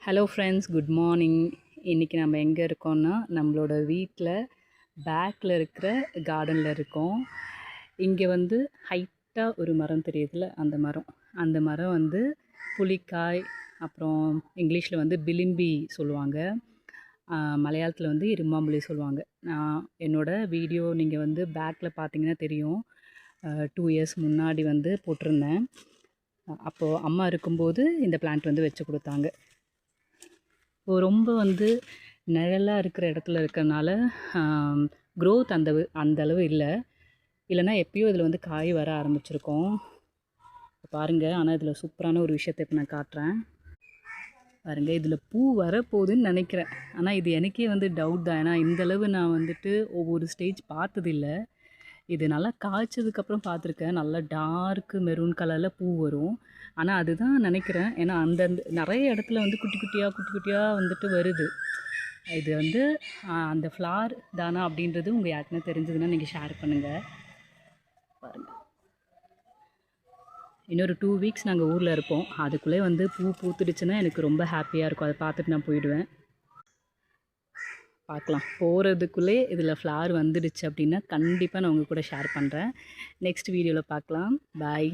Hello friends, good morning. இன்றைக்கி நம்ம எங்கே இருக்கோம்னா நம்மளோட வீட்டில் பேக்கில் இருக்கிற கார்டனில் இருக்கோம். இங்கே வந்து ஹைட்டாக ஒரு மரம் தெரியுதுல்ல, அந்த மரம் வந்து புளிக்காய், அப்புறம் இங்கிலீஷில் வந்து பிலிம்பி சொல்லுவாங்க, மலையாளத்தில் வந்து இரும்பாம்புளி சொல்லுவாங்க. என்னோடய வீடியோ நீங்கள் வந்து பேக்கில் பார்த்தீங்கன்னா தெரியும். 2 இயர்ஸ் முன்னாடி வந்து போட்டிருந்தேன். அப்போது அம்மா இருக்கும்போது இந்த பிளான்ட் வந்து வச்சு கொடுத்தாங்க. ரொம்ப வந்து நிழலாக இருக்கிற இடத்துல இருக்கறனால க்ரோத் அந்த அளவு இல்லை. இல்லைனா எப்பயும் இதில் வந்து காய் வர ஆரம்பிச்சிருக்கோம். பாருங்கள். ஆனால் இதில் சூப்பரான ஒரு விஷயத்தை இப்போ நான் காட்டுறேன். பாருங்கள், இதில் பூ வரப்போகுதுன்னு நினைக்கிறேன். ஆனால் இது எனக்கே வந்து டவுட் தான். ஏன்னா இந்தளவு நான் வந்துட்டு ஒவ்வொரு ஸ்டேஜ் பார்த்ததில்லை. இது நல்லா காய்ச்சதுக்கப்புறம் பார்த்துருக்கேன். நல்லா டார்க்கு மெரூன் கலரில் பூ வரும். ஆனால் அதுதான் நினைக்கிறேன். ஏன்னா அந்தந்த நிறைய இடத்துல வந்து குட்டி குட்டியாக வந்துட்டு வருது. இது வந்து அந்த ஃப்ளார் தானா அப்படின்றது உங்கள் யாருக்குன்னா தெரிஞ்சதுன்னா நீங்கள் ஷேர் பண்ணுங்கள். பாருங்கள், இன்னொரு 2 வீக்ஸ் நாங்கள் ஊரில் இருப்போம். அதுக்குள்ளே வந்து பூ பூத்துடுச்சுன்னா எனக்கு ரொம்ப ஹாப்பியாக இருக்கும். அதை பார்த்துட்டு நான் போயிடுவேன். பார்க்கலாம். போகிறதுக்குள்ளே இதில் ஃப்ளார் வந்துடுச்சு அப்படின்னா கண்டிப்பாக நான் உங்கள் கூட ஷேர் பண்ணுறேன். நெக்ஸ்ட் வீடியோவில் பார்க்கலாம். பாய்.